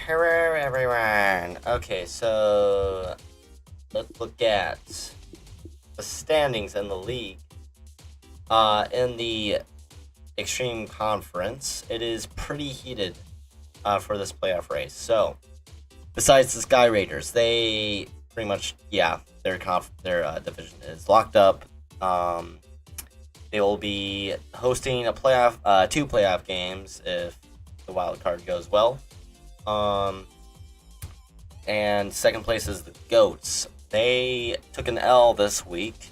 Hello, everyone. Okay, so let's look at the standings in the league. In the Extreme Conference, it is pretty heated for this playoff race. So, besides the Sky Raiders, they pretty much, their division is locked up. They will be hosting two playoff games if the wild card goes well. And second place is the Goats. They took an L this week,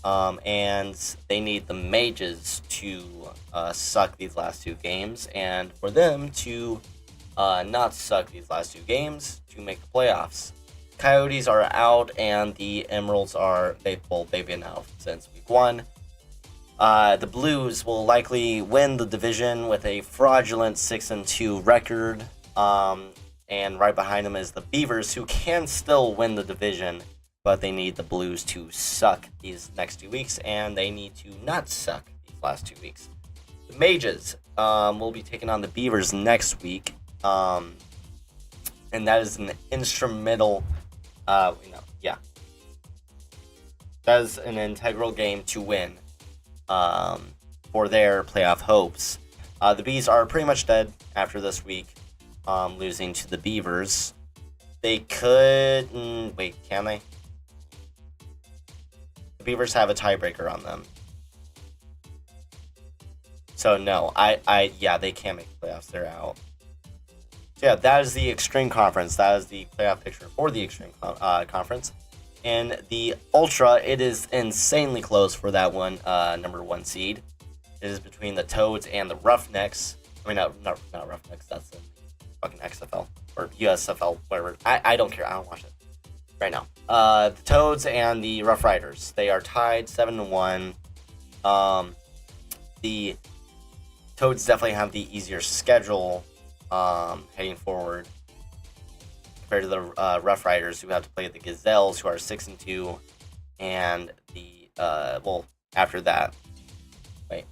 and they need the Mages to suck these last two games, and for them to not suck these last two games to make the playoffs. Coyotes are out, and the Emeralds they've been out since week 1. The Blues will likely win the division with a fraudulent 6-2 record. And right behind them is the Beavers, who can still win the division, but they need the Blues to suck these next 2 weeks, and they need to not suck these last 2 weeks. The Mages will be taking on the Beavers next week, and that is an instrumental, that is an integral game to win for their playoff hopes. The Bees are pretty much dead after this week. Losing to the Beavers. They could... wait, can they? The Beavers have a tiebreaker on them. So, no. They can't make the playoffs. They're out. So, yeah, that is the Extreme Conference. That is the playoff picture for the Extreme Conference. And the Ultra, it is insanely close for that one, number 1 seed. It is between the Toads and the Roughnecks. I mean, not Roughnecks, that's it. Fucking XFL or USFL, whatever. I don't care. I don't watch it right now. The Toads and the Rough Riders, they are tied 7-1. The Toads definitely have the easier schedule heading forward compared to the Rough Riders, who have to play the Gazelles, who are 6-2, and the after that. Wait,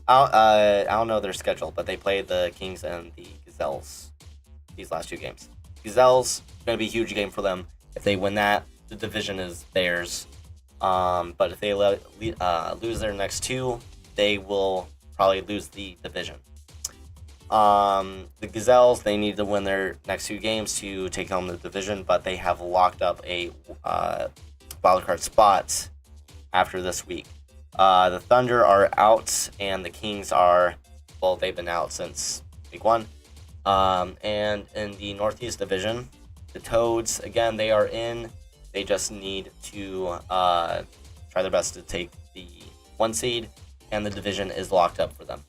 I don't know their schedule, but they play the Kings and the Gazelles these last 2 games. Gazelles going to be a huge game for them. If they win that, the division is theirs. But if they lose their next 2, they will probably lose the division. The Gazelles, they need to win their next 2 games to take home the division, but they have locked up a wildcard spot after this week. The Thunder are out, and the Kings are, they've been out since week 1. And in the Northeast Division, the Toads, again, they are in. They just need to try their best to take the 1 seed, and the division is locked up for them.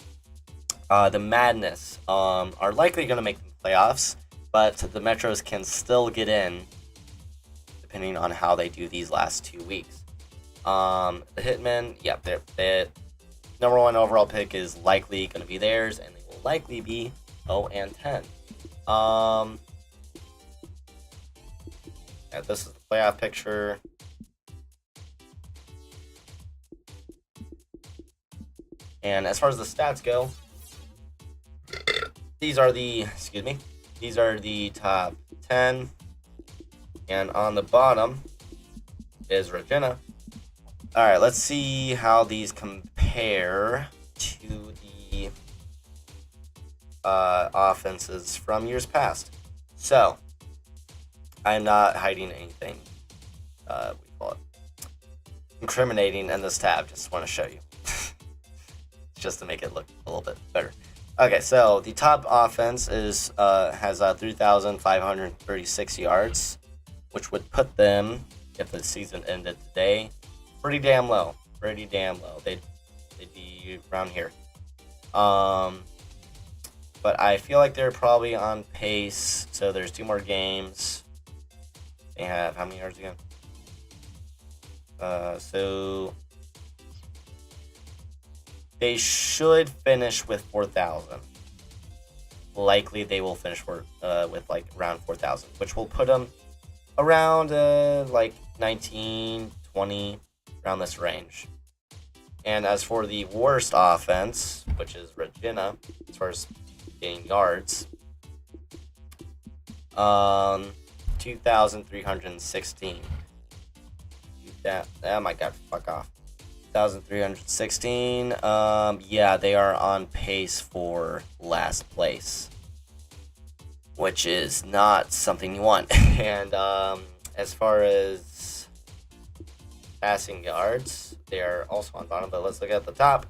The Madness are likely going to make the playoffs, but the Metros can still get in, depending on how they do these last 2 weeks. The Hitmen, their number 1 overall pick is likely going to be theirs, and they will likely be 0-10. This is the playoff picture. And as far as the stats go, these are the top 10. And on the bottom is Regina. Alright, let's see how these compare to the offenses from years past. So, I'm not hiding anything, we call it incriminating in this tab, just want to show you. Just to make it look a little bit better. Okay, so the top offense has 3,536 yards, which would put them, if the season ended today, pretty damn low. They'd be around here. But I feel like they're probably on pace. So there's 2 more games. They have how many yards again? So they should finish with 4,000. Likely they will finish with like around 4,000, which will put them around like 19, 20, around this range. And as for the worst offense, which is Regina, as far as getting yards, Um, 2,316. Oh my god, fuck off. 2,316. Yeah, they are on pace for last place, which is not something you want. And as far as passing yards, they are also on bottom. But let's look at the top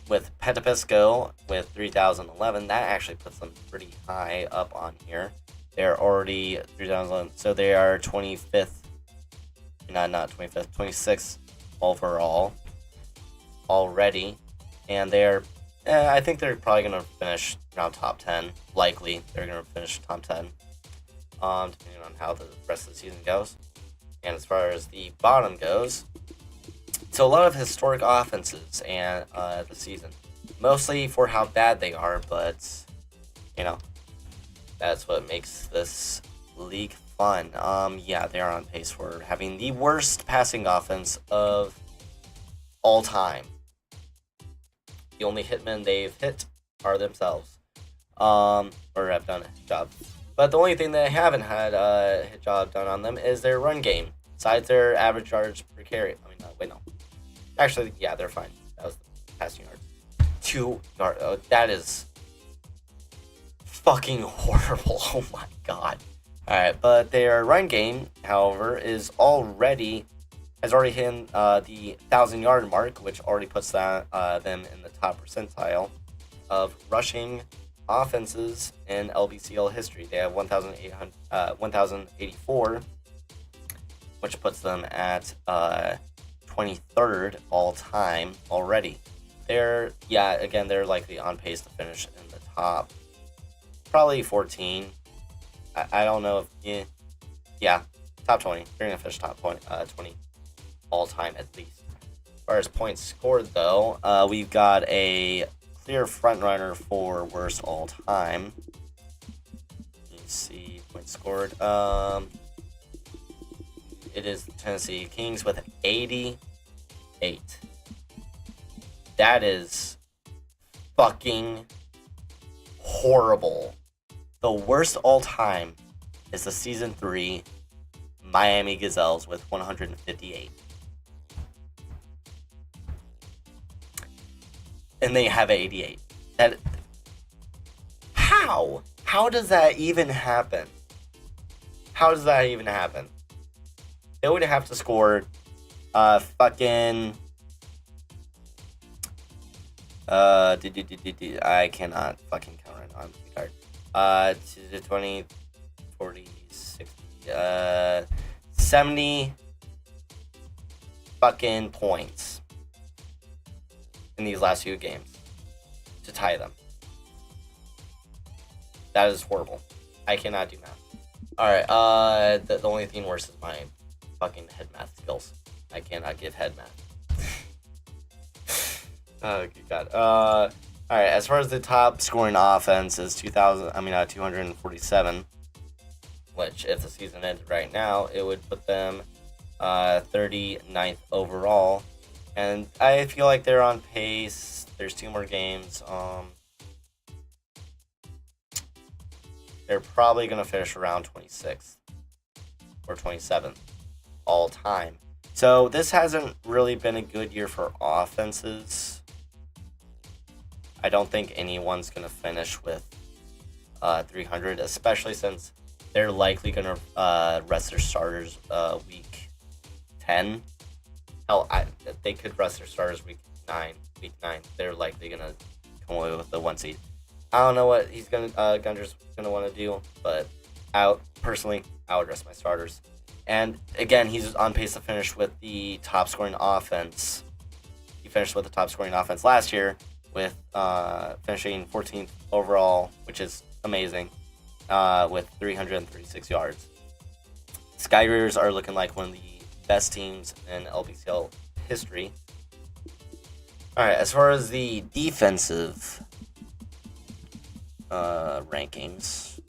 with Petapisco with 3,011. That actually puts them pretty high up on here. They're already 3,011, so they are 25th. Not 25th, 26th overall already, and they're I think they're probably gonna finish around top 10. Likely they're gonna finish top 10, depending on how the rest of the season goes. And as far as the bottom goes, so a lot of historic offenses and the season, mostly for how bad they are, but you know, that's what makes this league fun. Yeah, they are on pace for having the worst passing offense of all time. The only hitmen they've hit are themselves, or have done a job. But the only thing they haven't had a hit job done on them is their run game. Besides their average yards per carry. I mean, wait, no. Actually, yeah, they're fine. That was the passing yards. 2 yards. Oh, that is fucking horrible. Oh my god. Alright, but their run game, however, has already hit the 1,000-yard mark, which already puts them in the top percentile of rushing offenses in LBCL history. They have 1,084, which puts them at 23rd all time already. They're likely on pace to finish in the top, probably 14. I don't know if, top 20. They're going to finish top 20 all time at least. As far as points scored, though, we've got a clear front runner for worst all time. Let me see, points scored. It is the Tennessee Kings with 88. That is fucking horrible. The worst all time is the season 3 Miami Gazelles with 158. And they have 88. How? How does that even happen? How does that even happen? They would have to score fucking I cannot fucking count right now. I'm too tired. 20, 40, 60, 70 fucking points in these last few games to tie them. That is horrible. I cannot do math. Alright, the only thing worse is my fucking head math skills. I cannot give head math. Oh, good God. Alright, as far as the top scoring offense is 247, which if the season ended right now, it would put them 39th overall. And I feel like they're on pace. There's 2 more games. They're probably going to finish around 26th or 27th all time. So this hasn't really been a good year for offenses. I don't think anyone's going to finish with 300, especially since they're likely going to rest their starters week 10. Hell, they could rest their starters week 9. They're likely going to come away with the 1 seed. I don't know what Gunder's gonna want to do, but personally, I would rest my starters. And again, he's on pace to finish with the top scoring offense. He finished with the top scoring offense last year, with finishing 14th overall, which is amazing, with 336 yards. Skyrears are looking like one of the best teams in LBCL history. All right, as far as the defensive rankings,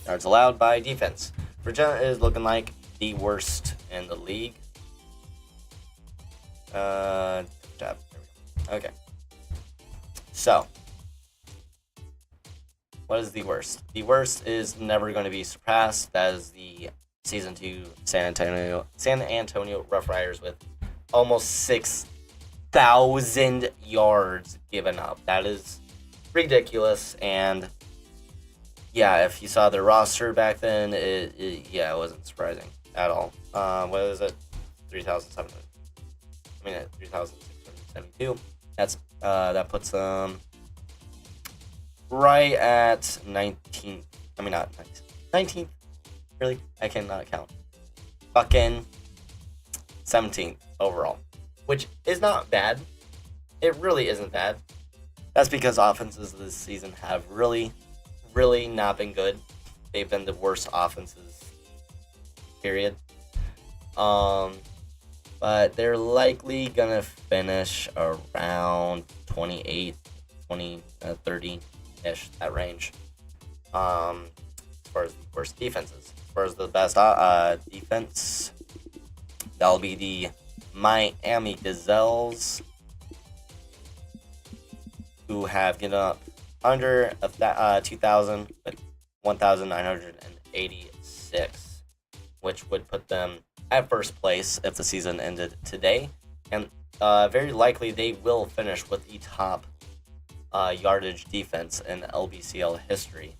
yards allowed by defense, Virginia is looking like the worst in the league. Okay, so What is the worst? The worst is never going to be surpassed. That is the Season 2 San Antonio Rough Riders with almost 6,000 yards given up. That is ridiculous. And yeah, if you saw their roster back then, it wasn't surprising at all. What is it? 3,672. That puts them right at 19th. I mean, not 19th. Really? I cannot count. Fucking 17th overall, which is not bad. It really isn't bad. That's because offenses this season have really, really not been good. They've been the worst offenses, period. But they're likely gonna finish around 28, 20, 30-ish, that range. As far as the worst defenses. As far as the best defense, that'll be the Miami Gazelles, who have given up under 2,000 with 1,986, which would put them at first place if the season ended today, and very likely they will finish with the top yardage defense in LBCL history,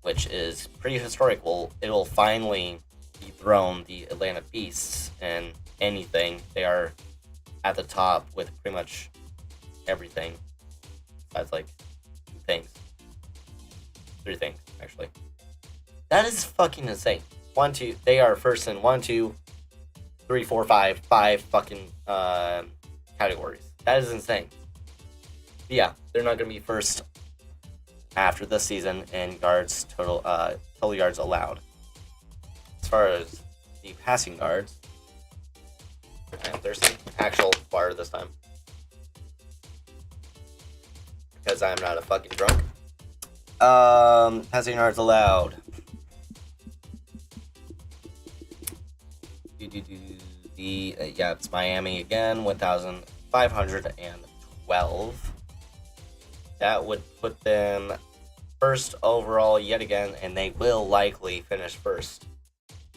which is pretty historic. Well, it'll finally dethrone the Atlanta Beasts and anything. They are at the top with pretty much everything. Besides like three things actually. That is fucking insane. They are first in 1, 2, 3, 4, 5 fucking categories. That is insane. But yeah, they're not gonna be first after this season in yards total yards allowed. As far as the passing yards, I'm thirsty. Actual water this time, because I'm not a fucking drunk. Passing yards allowed. It's Miami again, 1,512. That would put them first overall yet again, and they will likely finish first.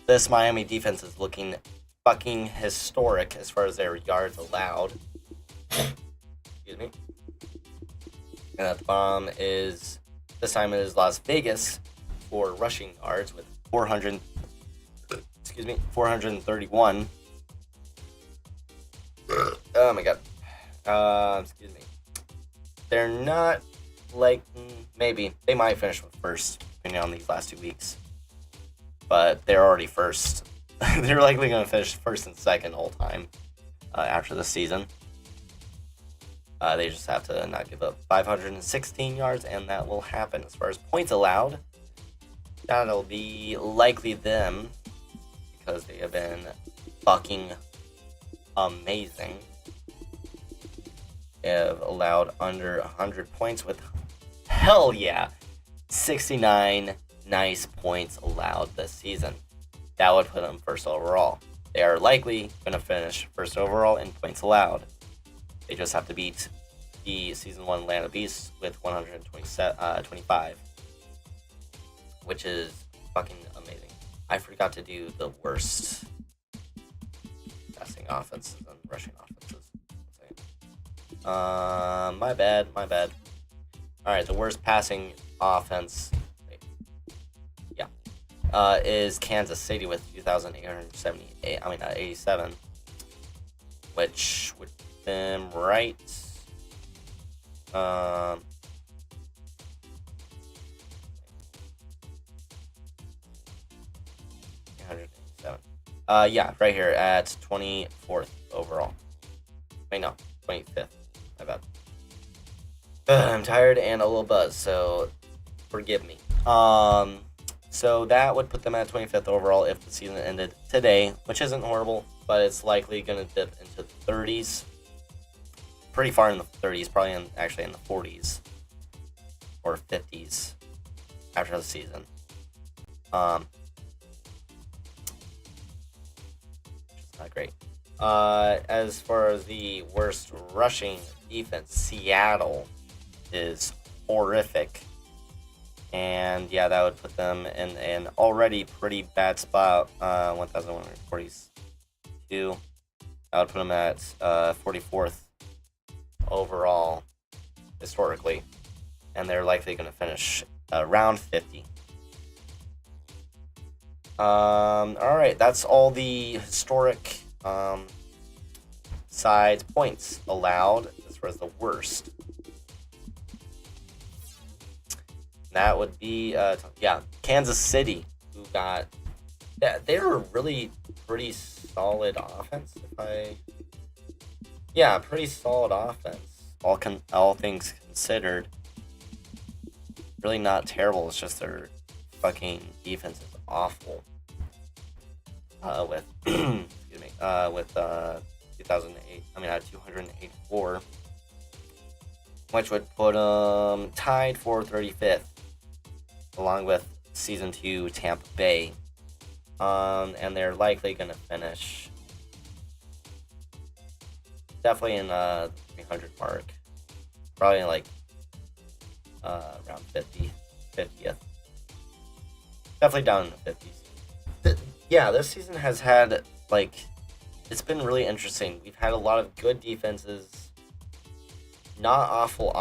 This Miami defense is looking fucking historic as far as their yards allowed. Excuse me. And at the bottom is, this time it is Las Vegas for rushing yards with 431. Oh my god. Excuse me. They're not maybe they might finish with first depending on these last 2 weeks, but they're already first. They're likely going to finish first and second all time after the season. They just have to not give up 516 yards, and that will happen. As far as points allowed, that'll be likely them, because they have been fucking amazing. They have allowed under 100 points with, hell yeah, 69 nice points allowed this season. That would put them first overall. They are likely going to finish first overall in points allowed. They just have to beat the Season 1 Atlanta Beasts with 125, which is fucking amazing. I forgot to do the worst passing offenses and rushing offenses. My bad. Alright, the worst passing offense is Kansas City with 2,887, which would put them right. Right here at 24th overall. Wait, no, 25th. My bad. I'm tired and a little buzzed, so forgive me. So that would put them at 25th overall if the season ended today, which isn't horrible, but it's likely going to dip into the 30s. Pretty far in the 30s, probably actually in the 40s or 50s after the season. Which is not great. As far as the worst rushing defense, Seattle is horrific. And yeah, that would put them in an already pretty bad spot. 1,142. That would put them at 44th overall historically, and they're likely going to finish around 50. All right, that's all the historic side points allowed as far as the worst. That would be Kansas City, who got they're a really pretty solid offense. Pretty solid offense. All things considered, really not terrible. It's just their fucking defense is awful. With excuse me, with 2008, 284, which would put them tied for 35th, along with Season 2 Tampa Bay. And they're likely going to finish definitely in the 300 mark. Probably like around 50th. Definitely down in the 50s. This season has had, it's been really interesting. We've had a lot of good defenses, not awful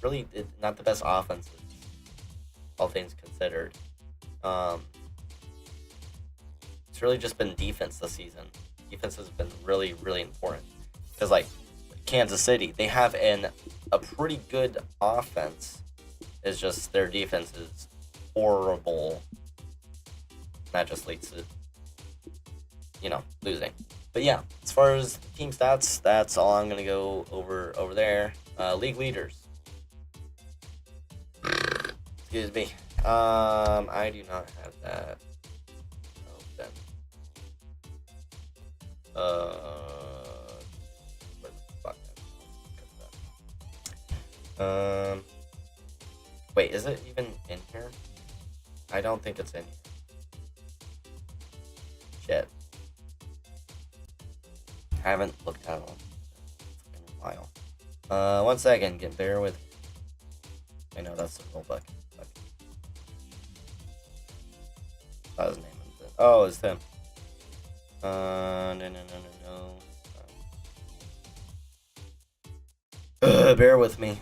really not the best offenses, all things considered. It's really just been defense this season. Defense has been really, really important. Because, Kansas City, they have a pretty good offense. It's just their defense is horrible. That just leads to, losing. But yeah, as far as team stats, that's all I'm going to go over there. League leaders. Excuse me. I do not have that open. Where the fuck? Wait, is it even in here? I don't think it's in here. Shit. I haven't looked at it in a while. 1 second, bear with me. I know that's the rule book. That was his name. Oh, it's him. No. Bear with me.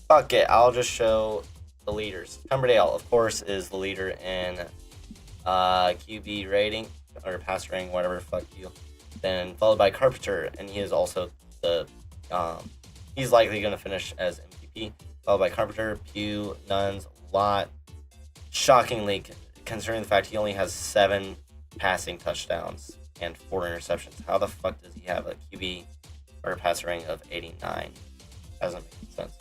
Fuck it, I'll just show the leaders. Cumberdale, of course, is the leader in QB rating, or pass rating, whatever, fuck you. Then followed by Carpenter, and he is also the, he's likely going to finish as MVP. Followed by Carpenter, Pugh, Nuns, Lott. Shockingly, considering the fact he only has 7 passing touchdowns and 4 interceptions. How the fuck does he have a QB or a passer rating of 89? Doesn't make sense.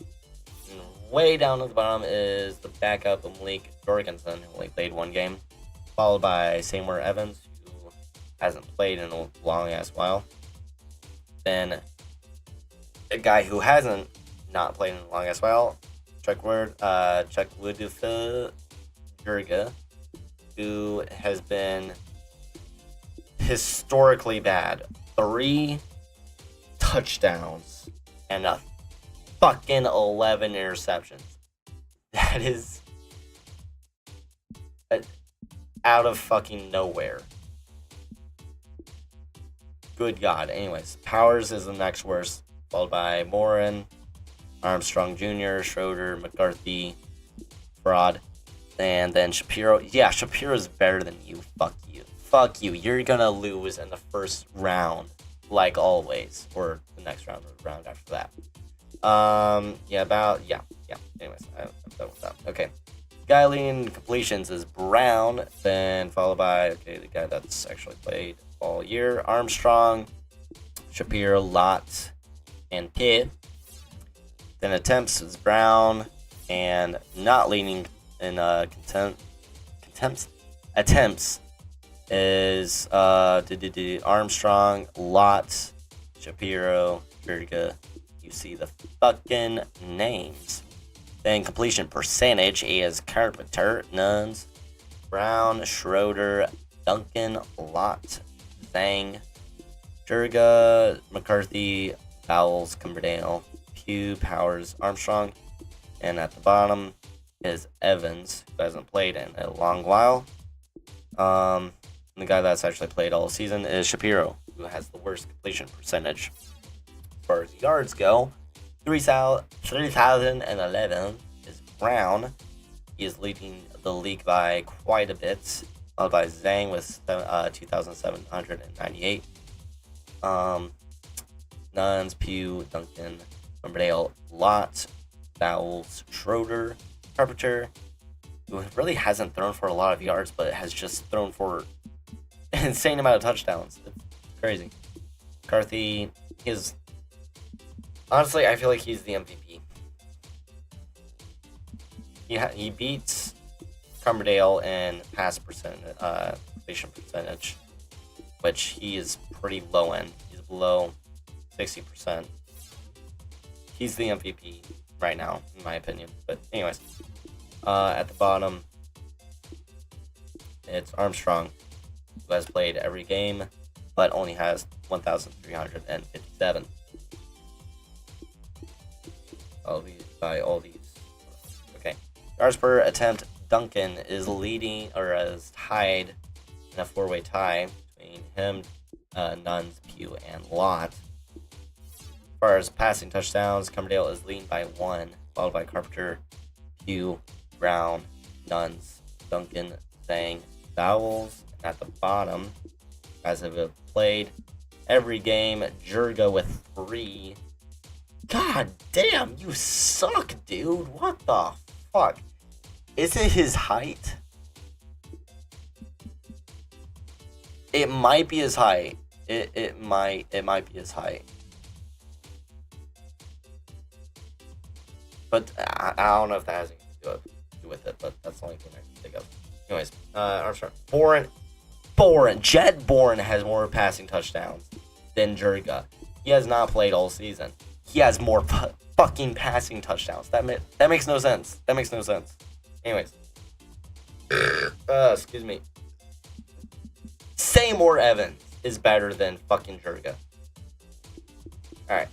And way down at the bottom is the backup Malik Jorgensen, who only played 1 game. Followed by Seymour Evans, who hasn't played in a long ass while. Then a guy who hasn't not played in a long ass while, Chuck Woodfield Jurga, who has been historically bad. 3 touchdowns and a fucking 11 interceptions. That is out of fucking nowhere. Good God. Anyways, Powers is the next worst, followed by Morin, Armstrong Jr., Schroeder, McCarthy, Fraud, and then Shapiro. Yeah, Shapiro's better than you. Fuck you. Fuck you. You're gonna lose in the first round, like always, or the next round, or the round after that. Anyways, I'm done with that. Okay. Guy leading completions is Brown, then followed by, the guy that's actually played all year, Armstrong, Shapiro, Lott, and Pitt. Then attempts is Brown, and not leading in attempts is Armstrong, Lott, Shapiro, Jurga. You see the fucking names. Then completion percentage is Carpenter, Nuns, Brown, Schroeder, Duncan, Lott, Zhang, Jurga, McCarthy, Bowles, Cumberdale, Pugh, Powers, Armstrong. And at the bottom is Evans, who hasn't played in a long while. The guy that's actually played all season is Shapiro, who has the worst completion percentage. As far as yards go, 3,011 is Brown. He is leading the league by quite a bit, followed by Zhang with 2,798. Nuns, Pugh, Duncan, Cumberdale, Lott, Bowles, Schroeder, Carpenter, who really hasn't thrown for a lot of yards, but has just thrown for an insane amount of touchdowns. It's crazy. McCarthy is... Honestly, I feel like he's the MVP. He beats Cumberdale in pass completion percentage, which he is pretty low in. He's below 60%. He's the MVP right now, in my opinion. But anyways, at the bottom, it's Armstrong, who has played every game, but only has 1,357. By all these. Okay. Yards per attempt, Duncan is leading, or is tied in a four-way tie between him, Nuns, Pugh, and Lott. As far as passing touchdowns, Cumberdale is leading by 1, followed by Carpenter, Pugh, Brown, Nuns, Duncan, Zhang, Bowles. And at the bottom, guys have played every game, Jurga with 3. God damn, you suck, dude. What the fuck? Is it his height? It might be his height. It might be his height. But I don't know if that has anything to do with it, but that's the only thing I can think of. Anyways, Armstrong. Jet Bourne has more passing touchdowns than Jurga. He has not played all season. He has more fucking passing touchdowns. That makes no sense. That makes no sense. Anyways. Excuse me. Seymour Evans is better than fucking Jurga. Alright.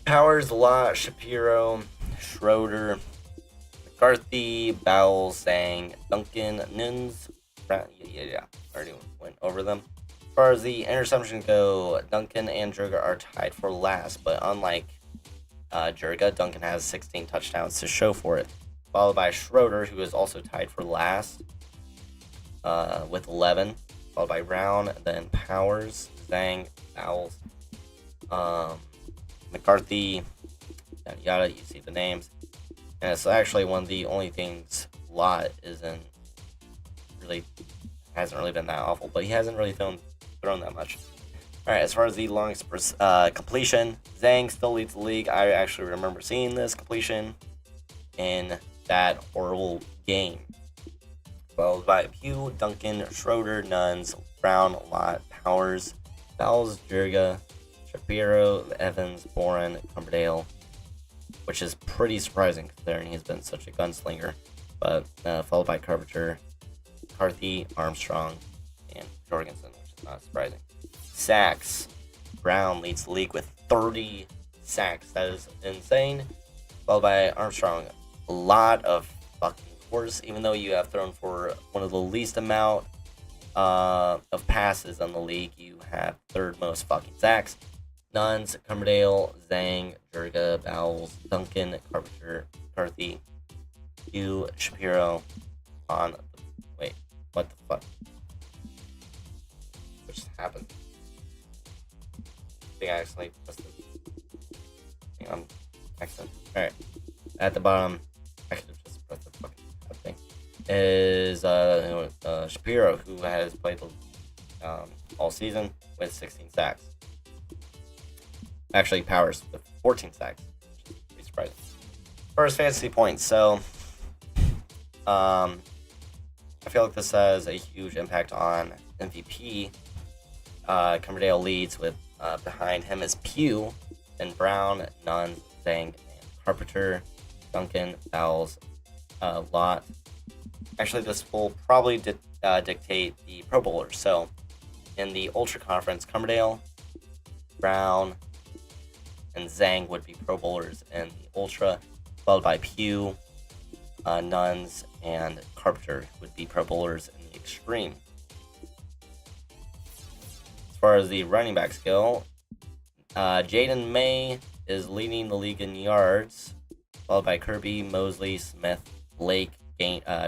Powers, Lott, Shapiro, Schroeder, McCarthy, Bowles, Zhang, Duncan, Nuns. Yeah. Already went over them. As far as the interceptions go, Duncan and Jurga are tied for last, but unlike Jurga, Duncan has 16 touchdowns to show for it, followed by Schroeder, who is also tied for last with 11, followed by Brown, then Powers, Zhang, Bowles, McCarthy, yada, you see the names. And it's actually one of the only things Lott hasn't really been that awful, but he hasn't really thrown that much. Alright, as far as the longest completion, Zhang still leads the league. I actually remember seeing this completion in that horrible game. Followed by Pugh, Duncan, Schroeder, Nuns, Brown, Lott, Powers, Bowles, Jurga, Shapiro, Evans, Boren, Cumberdale, which is pretty surprising considering he's been such a gunslinger. But followed by Carpenter, McCarthy, Armstrong, and Jorgensen, which is not surprising. Sacks. Brown leads the league with 30 sacks. That is insane. Followed by Armstrong. A lot of fucking scores, even though you have thrown for one of the least amount of passes in the league. You have third most fucking sacks. Nuns, Cumberdale, Zhang, Jurga, Bowles, Duncan, Carpenter, McCarthy, Hugh, Shapiro, on... Wait, what the fuck? What just happened? I think I accidentally pressed it. Hang on. Accident. Alright. At the bottom, I could have just pressed the fucking thing. Is Shapiro, who has played all season with 16 sacks. Actually, Powers with 14 sacks. Pretty surprising. First fantasy points. So, I feel like this has a huge impact on MVP. Cumberdale leads with behind him is Pugh, then Brown, Nunn, Zhang, and Carpenter. Duncan fouls a lot. Actually, this will probably dictate the Pro Bowlers. So, in the Ultra Conference, Cumberdale, Brown, and Zhang would be Pro Bowlers in the Ultra, followed by Pugh, Nuns, and Carpenter would be Pro Bowlers in the Extreme. As far as the running backs go, Jaden May is leading the league in yards, followed by Kirby, Mosley, Smith, Blake,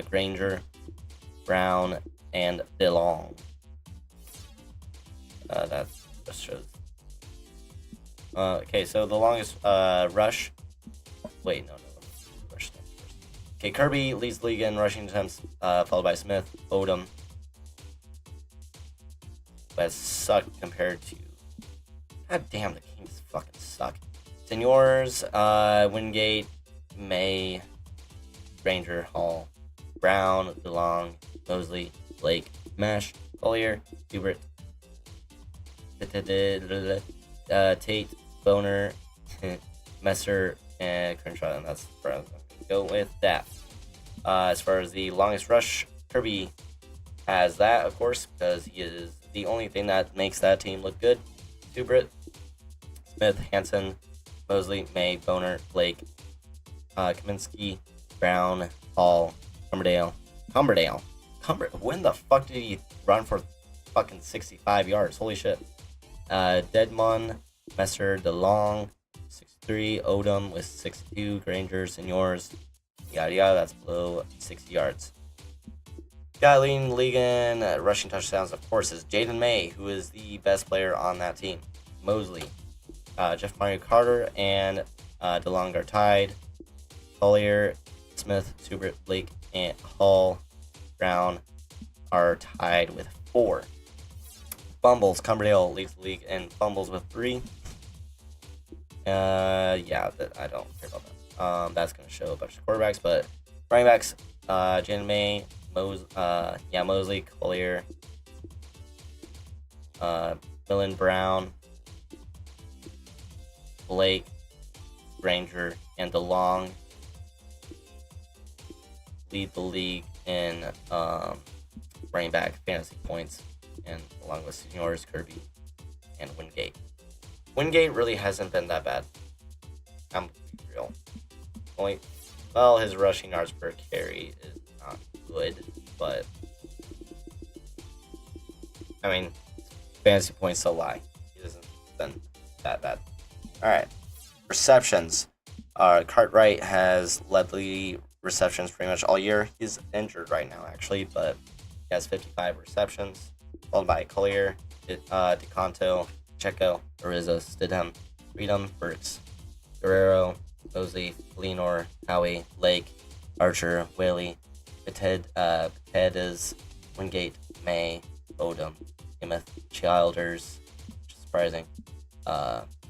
Granger, Brown, and DeLong. That just shows. Okay, so the longest rush. Wait, no. Rush. Okay, Kirby leads the league in rushing attempts, followed by Smith, Odom. But sucked compared to. God damn, the Kings fucking suck. Seniors, Wingate, May, Granger, Hall, Brown, DeLong, Mosley, Blake, Mesh, Collier, Hubert, Tate, Boner, Messer, and Crenshaw, and that's where I'm going to go with that. As far as the longest rush, Kirby has that, of course, because he is the only thing that makes that team look good. Hubert, Smith, Hansen, Mosley, May, Boner, Blake, Kaminsky, Brown, Hall, Cumberdale. When the fuck did he run for fucking 65 yards? Holy shit. Deadmon, Messer, DeLong, 63, Odom with 62, Granger, Seniors, yada yada, that's below 60 yards. Guy leading the league in rushing touchdowns, of course, is Jaden May, who is the best player on that team. Mosley, Jeff Mario Carter, and DeLong are tied. Collier, Smith, Subert, Blake, and Hall, Brown are tied with 4. Fumbles, Cumberdale leads the league in fumbles with 3. I don't care about that. That's going to show a bunch of quarterbacks, but running backs, Jaden May, Mosley, Collier, Millen, Brown, Blake, Granger, and DeLong lead the league in running back fantasy points, and along with Seniors, Kirby, and Wingate. Wingate really hasn't been that bad. I'm real. His rushing yards per carry is not good, but I mean, fantasy points still lie. He hasn't been that bad. Alright. Receptions. Cartwright has led the receptions pretty much all year. He's injured right now, actually, but he has 55 receptions, followed by Collier, DeCanto, Checo, Ariza, Stidham, Freedom, Burks, Guerrero, Mosley, Lenore, Howie, Lake, Archer, Whaley, Patedes, Wingate, May, Odom, Emmett, Childers, which is surprising.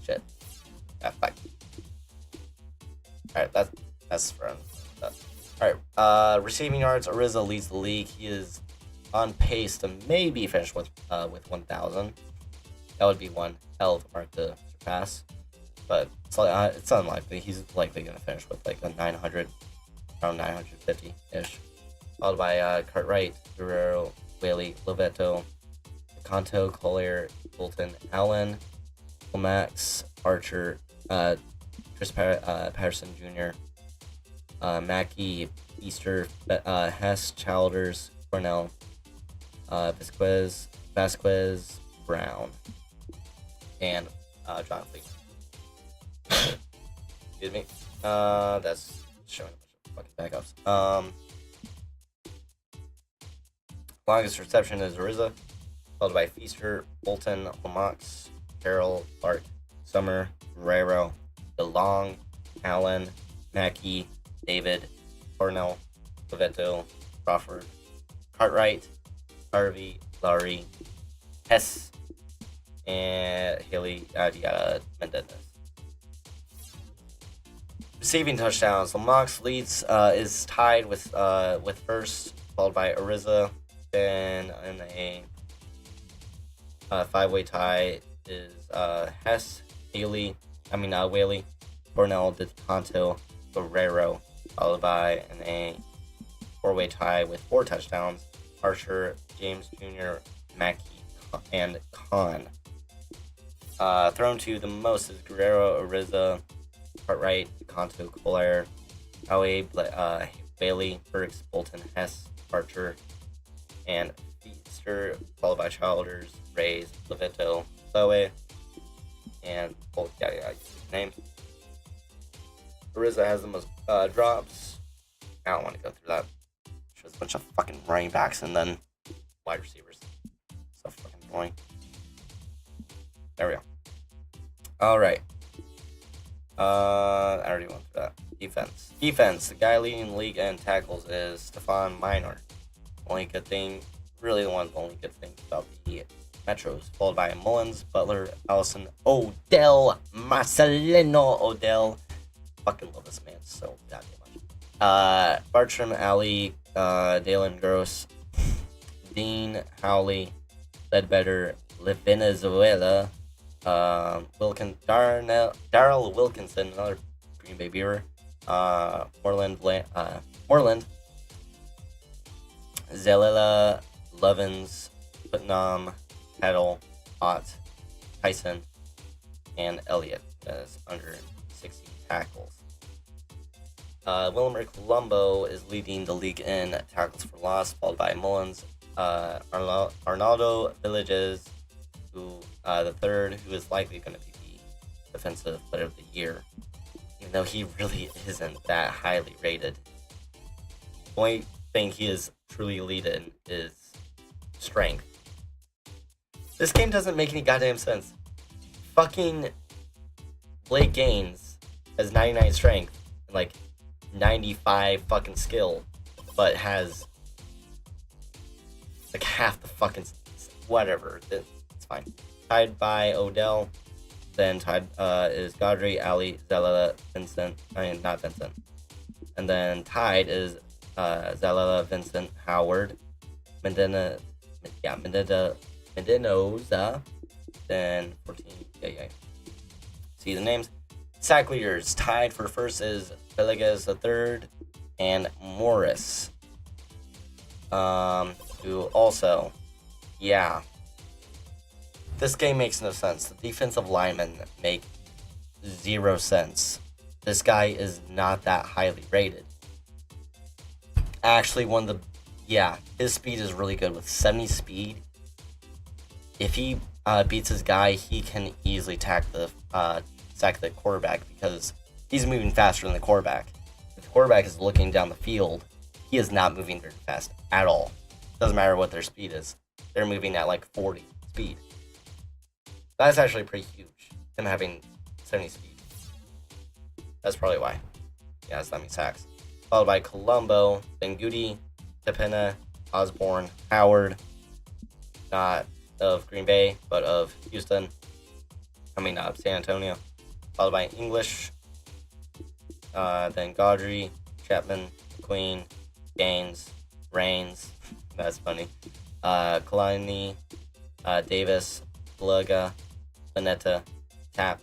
Shit. Fuck. Alright, that's from that. Alright, receiving yards, Ariza leads the league. He is on pace to maybe finish with 1,000. That would be one hell of a mark to surpass, but it's unlikely. He's likely going to finish with like a 900, around 950-ish. Followed by Cartwright, Guerrero, Whaley, Lovetto, Canto, Collier, Bolton, Allen, Max, Archer, Chris Patterson Jr., Mackey, Easter, Hess, Childers, Cornell, Vasquez, Brown, and John Fleet. Excuse me. That's showing a bunch of fucking backups. Longest reception is Ariza, followed by Feaster, Bolton, Lomax, Carroll, Clark, Summer, Guerrero, DeLong, Allen, Mackey, David, Cornell, Lovetto, Crawford, Cartwright, Harvey, Laurie, Hess, and Haley Mendez. Receiving touchdowns, Lomax leads is tied with first, followed by Ariza. Then in a 5-way tie is Hess, Whaley, Cornell, DeCanto, Guerrero, followed by a four-way tie with 4 touchdowns. Archer, James Jr., Mackey, and Khan. Thrown to the most is Guerrero, Ariza, Cartwright, Kanto, Colaire, Howe, Bailey, Burks, Bolton, Hess, Archer, and Feaster, followed by Childers, Rays, Levetto, Chloe, and name. Ariza has the most drops. I don't want to go through that. Shows a bunch of fucking running backs and then wide receivers. So fucking annoying. There we go. Alright. I already went through that. Defense. The guy leading the league in tackles is Stefan Minor. Only good thing, really one of the only good things about the Metros, followed by Mullins, Butler, Allison, Odell, Marcelino Odell. Fucking love this man so goddamn much. Bartram, Ali, Dalen Gross, Dean, Howley, Ledbetter, Venezuela, Darrell Wilkinson, another Green Bay Beaver, Moreland, Zelila, Lovins, Putnam, Peddle, Ott, Tyson, and Elliott as under 60 tackles. Wilmer Colombo is leading the league in tackles for loss, followed by Mullins, Arnaldo Villages, who the third, who is likely going to be the defensive player of the year, even though he really isn't that highly rated. The only thing he is truly elite in is strength. This game doesn't make any goddamn sense. Fucking Blake Gaines has 99 strength and like 95 fucking skill, but has like half the fucking whatever. It's fine. Tied by Odell. Then tied is Godry, Ali, Zalala, Vincent. Not Vincent. And then tied is Zalala, Vincent, Howard, Mendenoza. Then 14. See the names. Sack leaders tied for first is Villegas the third and Morris. Who also, this game makes no sense. The defensive linemen make 0 sense. This guy is not that highly rated. Actually, his speed is really good with 70 speed. If he beats his guy, he can easily sack the quarterback because he's moving faster than the quarterback. If the quarterback is looking down the field, he is not moving very fast at all. Doesn't matter what their speed is. They're moving at like 40 speed. That's actually pretty huge, him having 70 speed. That's probably why. Yeah, that's that many sacks. Followed by Colombo, then Goody, Tepena, Osborne, Howard, not of Green Bay, but of Houston. San Antonio. Followed by English, then Gaudry, Chapman, Queen, Gaines, Rains, that's funny, Kalani, Davis, Plugga, Lanetta, Tap,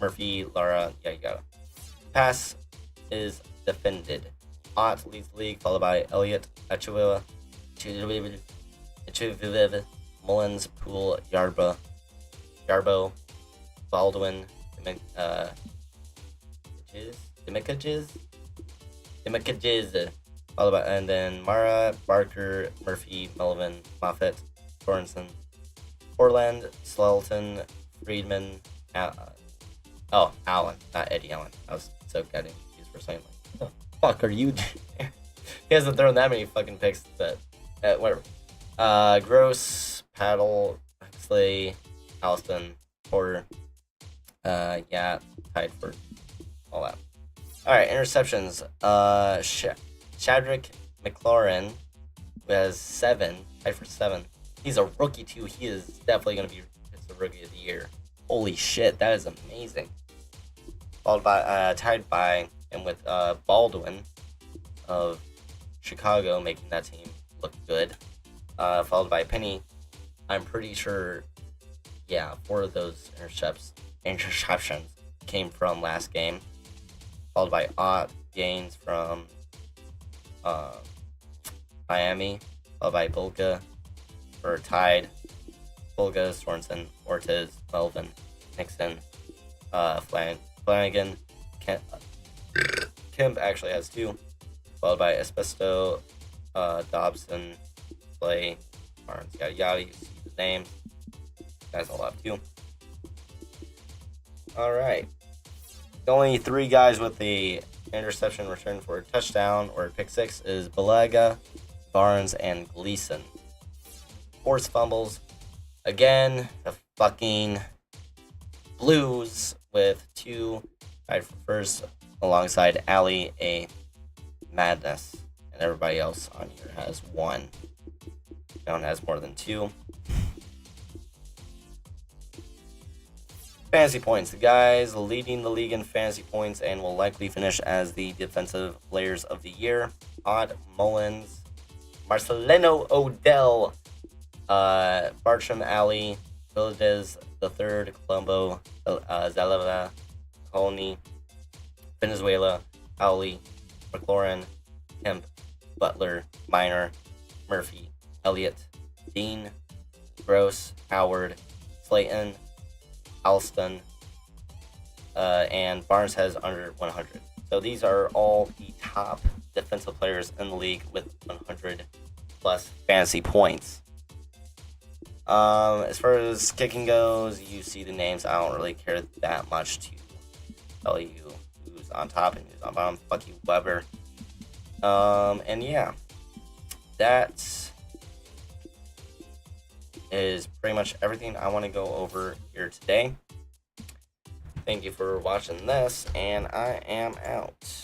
Murphy, Lara, you got it. Pass is defended. Ott leads the league, followed by Elliott, Achua, Mullins, Poole, Yarbo, Baldwin, Demicages, followed by, and then Mara, Barker, Murphy, Melvin, Moffitt, Sorensen, Portland, Slelton, Friedman, Allen, not Eddie Allen. I was so getting confused for a second. Like, what the fuck are you doing? He hasn't thrown that many fucking picks, but whatever. Gross, Paddle, Huxley, Alston, Porter. Tied for all that. Alright, interceptions. Shadrick McLaurin, who has 7, tied for 7. He's a rookie too. He is definitely going to be the rookie of the year. Holy shit, that is amazing. Followed by, tied by, and with Baldwin of Chicago making that team look good. Followed by Penny. I'm pretty sure, 4 of those interceptions came from last game. followed by Ott Gaines from Miami, followed by Bulga for Tide, Bulga, Sorensen, Ortiz, Melvin, Nixon, Flanagan, Kemp actually has 2, followed by Espesto, Dobson, Clay, Barnes, yada yada. You see the names. Guys all have 2. Alright. The only 3 guys with the interception return for a touchdown or a pick 6 is Balaga, Barnes, and Gleason. Forced fumbles. Again, the fucking Blues with 2 tied for first alongside Ali A. Madness. And everybody else on here has 1. No one has more than 2. Fantasy points. The guys leading the league in fantasy points and will likely finish as the defensive players of the year. Odd Mullins, Marcelino Odell, Bartram Ali, Valdez III, Colombo, Zaleva, Colney, Venezuela, Howley, McLaurin, Kemp, Butler, Minor, Murphy, Elliott, Dean, Gross, Howard, Slayton, Alston, and Barnes has under 100. So these are all the top defensive players in the league with 100 plus fantasy points. As far as kicking goes, you see the names. I don't really care that much to tell you who's on top and who's on bottom. Fuck you, Weber. And yeah, that is pretty much everything I want to go over here today. Thank you for watching this, and I am out.